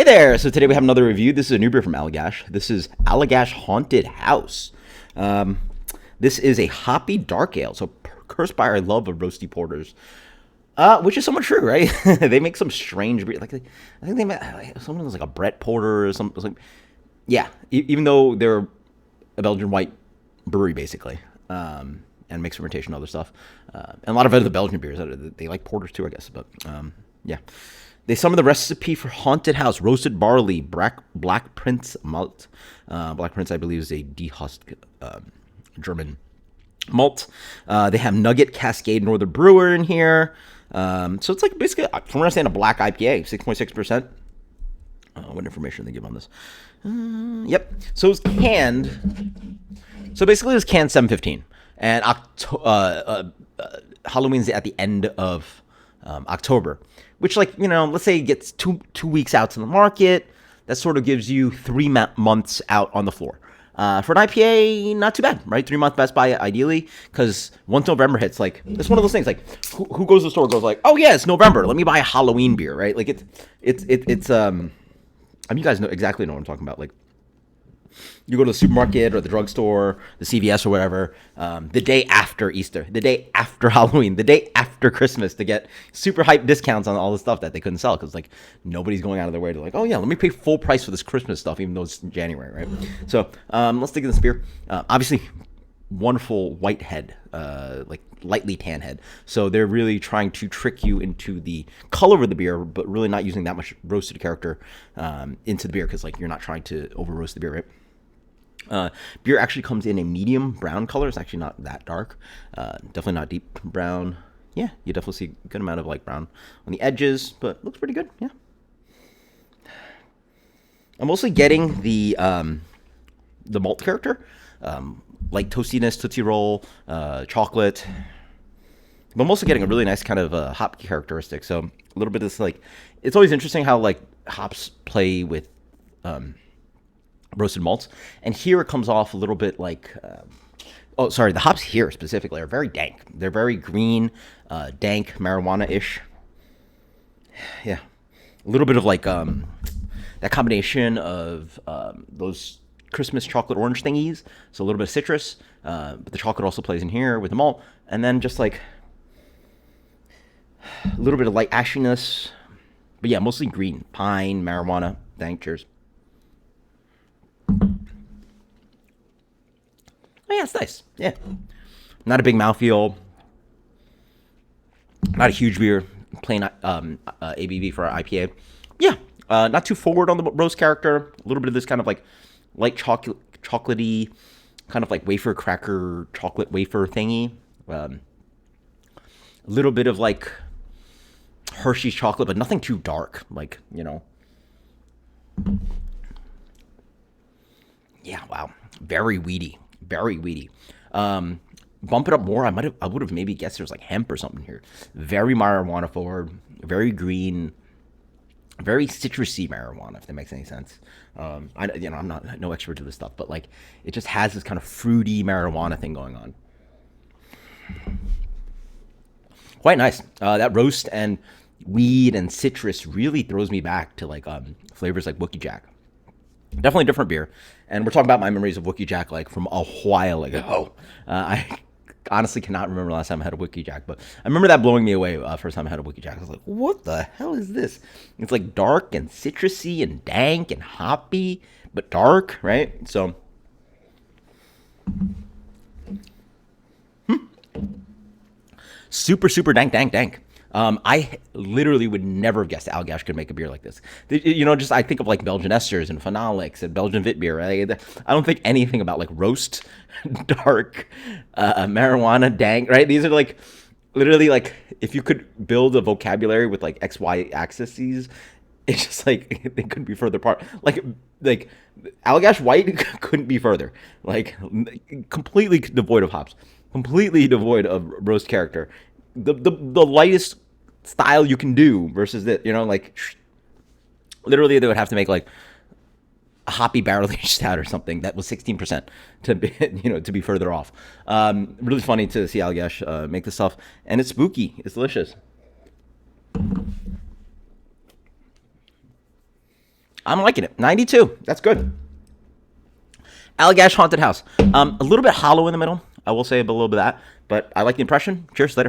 Hey there! So today we have another review. This is a new beer from Allagash. This is Allagash Haunted House. This is a hoppy dark ale. So cursed by our love of roasty porters, which is somewhat true, right? They make some strange beer. Like I think they make something that's like a Brett porter or something. Like, yeah, even though they're a Belgian white brewery basically, and makes fermentation and other stuff, and a lot of other Belgian beers. They like porters too, I guess. But yeah. They summon the recipe for Haunted House: roasted barley, Black Prince malt. Black Prince, I believe, is a dehusked German malt. They have Nugget Cascade Northern Brewer in here. So it's like basically, from what I understand, a black IPA, 6.6%. What information they give on this? Yep. So it was canned. So basically, it was canned 7/15, and Halloween's at the end of October. Which, like, you know, let's say it gets two weeks out to the market. That sort of gives you 3 months out on the floor. For an IPA, not too bad, right? 3 month Best Buy, ideally, because once November hits, like, it's one of those things, like, who goes to the store goes like, oh yeah, it's November, let me buy a Halloween beer, right? Like, I mean, you guys exactly know what I'm talking about. Like, you go to the supermarket or the drugstore, the CVS or whatever, the day after Easter, the day after Halloween, the day after Christmas to get super hype discounts on all the stuff that they couldn't sell because, like, nobody's going out of their way to, like, oh yeah, let me pay full price for this Christmas stuff even though it's January, right? So let's dig into this beer. Obviously, wonderful white head, like lightly tan head. So they're really trying to trick you into the color of the beer, but really not using that much roasted character into the beer because, like, you're not trying to over roast the beer, right? Beer actually comes in a medium brown color. It's actually not that dark. Definitely not deep brown. Yeah, you definitely see a good amount of like brown on the edges, but looks pretty good. Yeah. I'm mostly getting the malt character, like toastiness, Tootsie Roll, chocolate. But I'm also getting a really nice kind of hop characteristic. So a little bit of this, like, it's always interesting how like hops play with roasted malts, and here it comes off a little bit like the hops here specifically are very dank. They're very green, dank, marijuana-ish. Yeah, a little bit of like that combination of those Christmas chocolate orange thingies, so a little bit of citrus, but the chocolate also plays in here with the malt, and then just like a little bit of light ashiness, but yeah, mostly green, pine, marijuana, dank. Cheers. Oh yeah, it's nice. Yeah, not a big mouthfeel, not a huge beer, plain ABV for our IPA. Yeah, not too forward on the roast character. A little bit of this kind of like light chocolatey, kind of like wafer cracker chocolate wafer thingy. A little bit of like Hershey's chocolate, but nothing too dark. Like, you know. Yeah, wow, very weedy. Very weedy. Bump it up more. I would have maybe guessed there's like hemp or something here. Very marijuana forward. Very green. Very citrusy marijuana, if that makes any sense. I'm not no expert to this stuff, but like it just has this kind of fruity marijuana thing going on. Quite nice. That roast and weed and citrus really throws me back to like flavors like Wookie Jack. Definitely a different beer. And we're talking about my memories of Wookie Jack like from a while ago. I honestly cannot remember the last time I had a Wookie Jack, but I remember that blowing me away first time I had a Wookie Jack. I was like, what the hell is this? It's like dark and citrusy and dank and hoppy, but dark, right? So, super, super dank. I literally would never have guessed Allagash could make a beer like this. You know, just I think of like Belgian esters and phenolics and Belgian wit beer. Right? I don't think anything about like roast, dark, marijuana, dank. Right? These are like literally like if you could build a vocabulary with like X, Y axes, it's just like they couldn't be further apart. Like Allagash White couldn't be further. Like completely devoid of hops, completely devoid of roast character. The lightest style you can do versus that, you know, like literally they would have to make like a hoppy barrel aged stout or something that was 16% to be, you know, to be further off. Really funny to see Allagash make this stuff, and it's spooky. It's delicious. I'm liking it. 92. That's good. Allagash Haunted House. A little bit hollow in the middle. I will say a little bit of that. But I like the impression. Cheers. Later.